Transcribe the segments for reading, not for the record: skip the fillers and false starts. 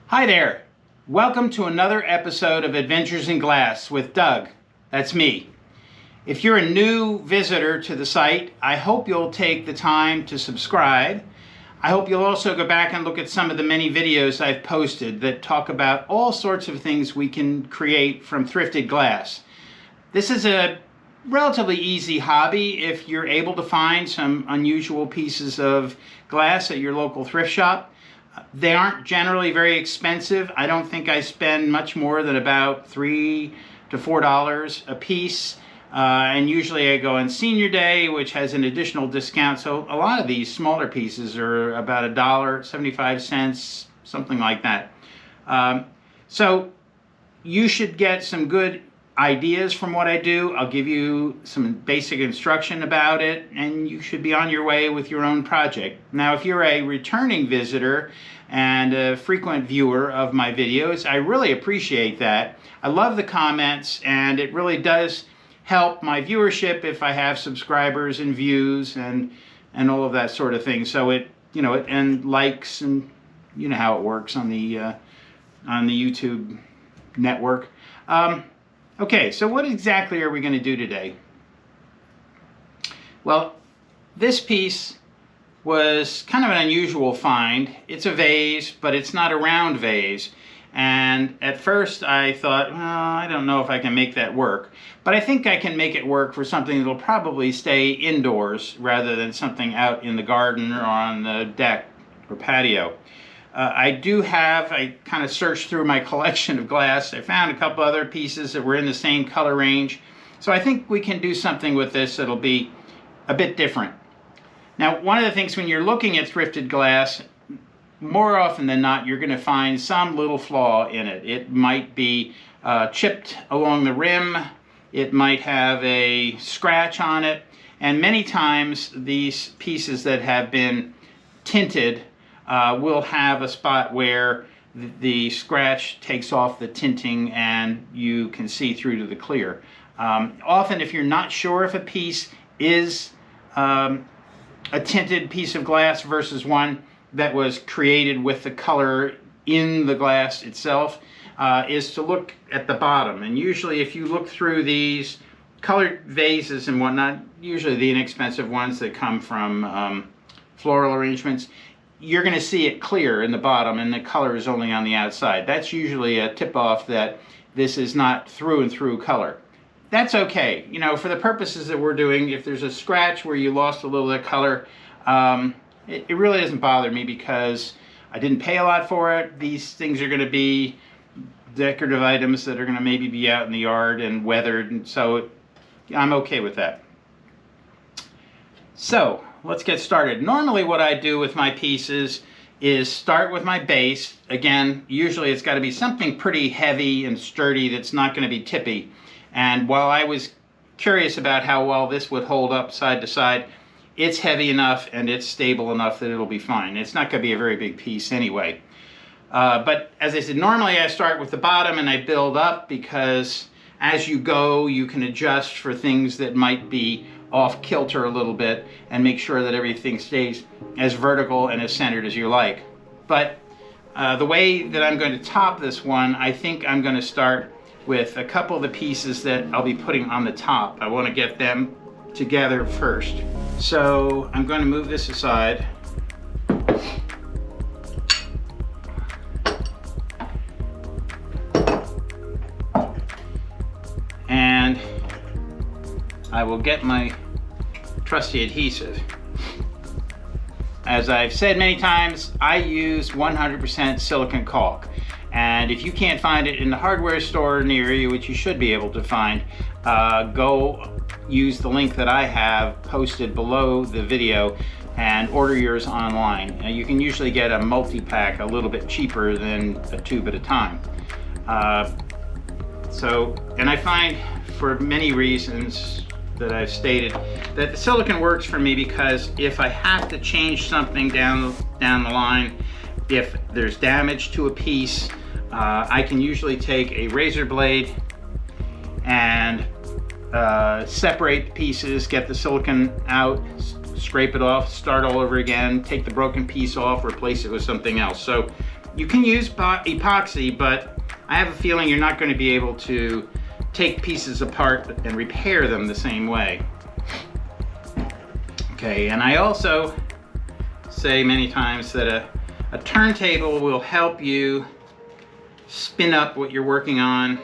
Hi there. Welcome to another episode of Adventures in Glass with Doug. That's me. If you're a new visitor to the site, I hope you'll take the time to subscribe. I hope you'll also go back and look at some of the many videos I've posted that talk about all sorts of things we can create from thrifted glass. This is a relatively easy hobby if you're able to find some unusual pieces of glass at your local thrift shop. They aren't generally very expensive. I don't think I spend much more than about $3 to $4 a piece. And usually I go on Senior Day, which has an additional discount. So a lot of these smaller pieces are about $1.75, something like that. So you should get some good ideas from what I do. I'll give you some basic instruction about it, and you should be on your way with your own project. Now, if you're a returning visitor and a frequent viewer of my videos, I really appreciate that. I love the comments, and it really does help my viewership if I have subscribers and views and all of that sort of thing. So and likes, and you know how it works on the YouTube network. Okay, so what exactly are we going to do today? Well, this piece was kind of an unusual find. It's a vase, but it's not a round vase. And at first I thought, well, I don't know if I can make that work. But I think I can make it work for something that'll probably stay indoors rather than something out in the garden or on the deck or patio. I kind of searched through my collection of glass. I found a couple other pieces that were in the same color range. So I think we can do something with this that'll be a bit different. Now, one of the things when you're looking at thrifted glass, more often than not, you're going to find some little flaw in it. It might be chipped along the rim. It might have a scratch on it. And many times these pieces that have been tinted will have a spot where the scratch takes off the tinting and you can see through to the clear. Often if you're not sure if a piece is a tinted piece of glass versus one that was created with the color in the glass itself, is to look at the bottom. And usually if you look through these colored vases and whatnot, usually the inexpensive ones that come from floral arrangements, you're going to see it clear in the bottom and the color is only on the outside. That's usually a tip-off that this is not through and through color. That's okay. You know, for the purposes that we're doing, if there's a scratch where you lost a little bit of color, it really doesn't bother me because I didn't pay a lot for it. These things are going to be decorative items that are going to maybe be out in the yard and weathered, and so I'm okay with that. So let's get started. Normally what I do with my pieces is start with my base. Again, usually it's got to be something pretty heavy and sturdy that's not going to be tippy. And while I was curious about how well this would hold up side to side, it's heavy enough and it's stable enough that it'll be fine. It's not going to be a very big piece anyway. But as I said, normally I start with the bottom and I build up, because as you go you can adjust for things that might be off kilter a little bit and make sure that everything stays as vertical and as centered as you like. But the way that I'm going to top this one, I think I'm going to start with a couple of the pieces that I'll be putting on the top. I want to get them together first. So I'm going to move this aside. And I will get my trusty adhesive. As I've said many times, I use 100% silicone caulk. And if you can't find it in the hardware store near you, which you should be able to find, go use the link that I have posted below the video and order yours online. Now, you can usually get a multi-pack a little bit cheaper than a tube at a time. And I find, for many reasons that I've stated, that the silicone works for me because if I have to change something down the line, if there's damage to a piece, I can usually take a razor blade and separate the pieces, get the silicone out, scrape it off, start all over again, take the broken piece off, replace it with something else. So You can use epoxy, but I have a feeling you're not going to be able to take pieces apart and repair them the same way. Okay, and I also say many times that a turntable will help you spin up what you're working on.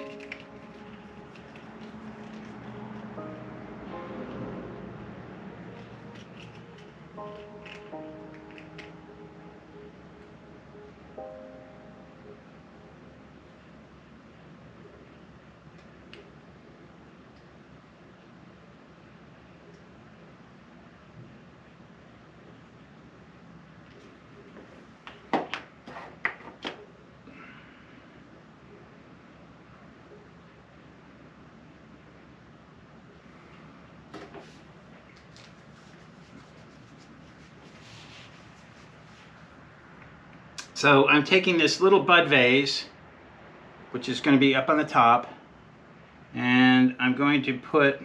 So I'm taking this little bud vase, which is going to be up on the top, and I'm going to put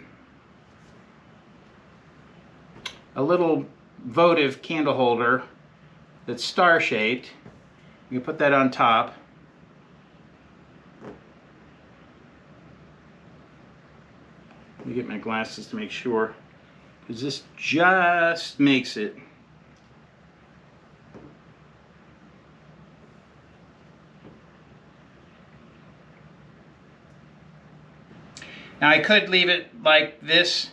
a little votive candle holder that's star-shaped. You can put that on top. Let me get my glasses to make sure, because this just makes it. Now I could leave it like this,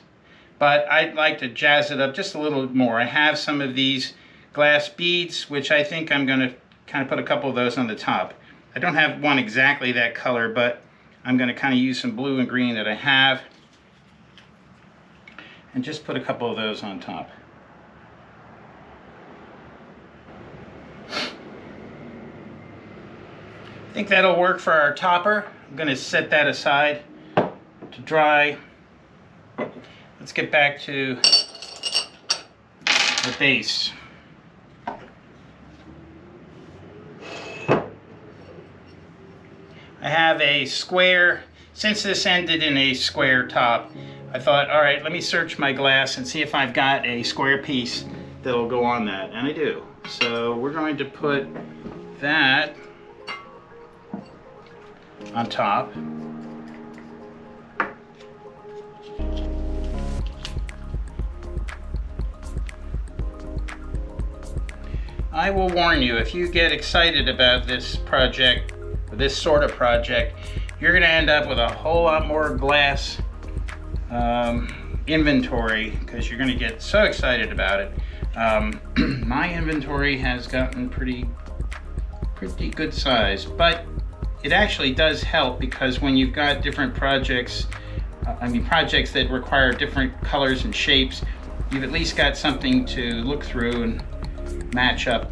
but I'd like to jazz it up just a little more. I have some of these glass beads, which I think I'm going to kind of put a couple of those on the top. I don't have one exactly that color, but I'm going to kind of use some blue and green that I have, and just put a couple of those on top. I think that'll work for our topper. I'm going to set that aside to dry. Let's get back to the base. I have a square. Since this ended in a square top, I thought, all right, let me search my glass and see if I've got a square piece that'll go on that, and I do. So we're going to put that on top. I will warn you, if you get excited about this project, or this sort of project, you're going to end up with a whole lot more glass inventory, because you're going to get so excited about it. My inventory has gotten pretty good size, but it actually does help, because when you've got different projects, projects that require different colors and shapes, you've at least got something to look through and match up.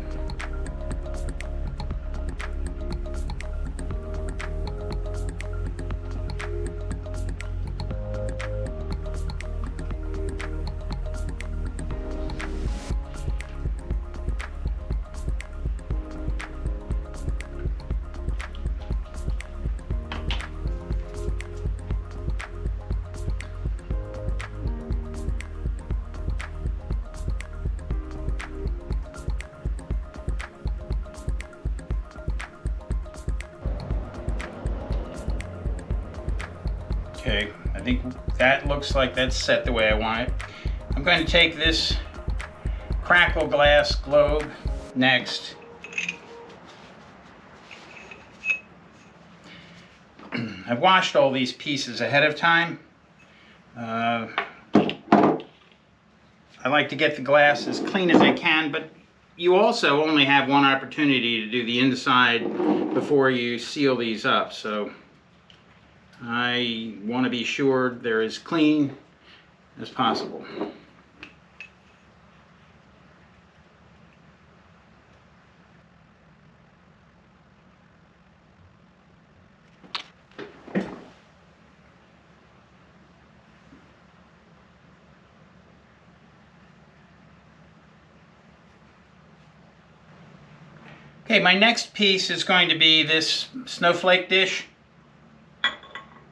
Okay, I think that looks like that's set the way I want it. I'm going to take this crackle glass globe next. I've washed all these pieces ahead of time. I like to get the glass as clean as I can, but you also only have one opportunity to do the inside before you seal these up. So I want to be sure they're as clean as possible. Okay, my next piece is going to be this snowflake dish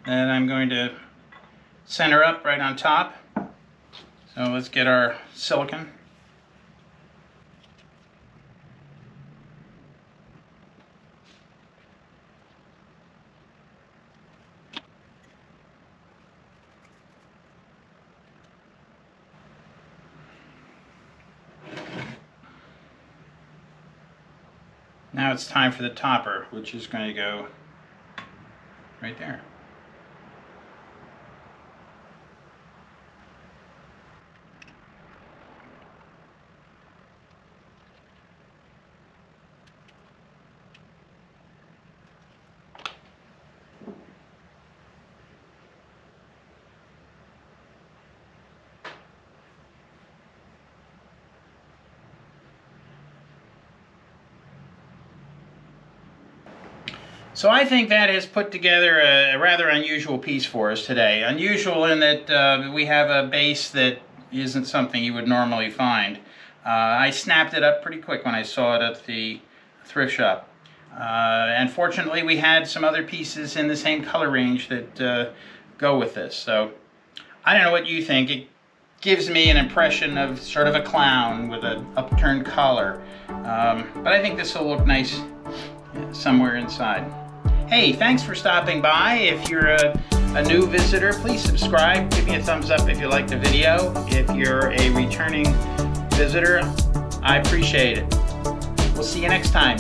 that I'm going to center up right on top. So let's get our silicone. Now it's time for the topper, which is going to go right there. So I think that has put together a rather unusual piece for us today. Unusual in that we have a base that isn't something you would normally find. I snapped it up pretty quick when I saw it at the thrift shop. And fortunately we had some other pieces in the same color range that go with this. So I don't know what you think. It gives me an impression of sort of a clown with an upturned collar. But I think this will look nice somewhere inside. Hey, thanks for stopping by. If you're a new visitor, please subscribe. Give me a thumbs up if you like the video. If you're a returning visitor, I appreciate it. We'll see you next time.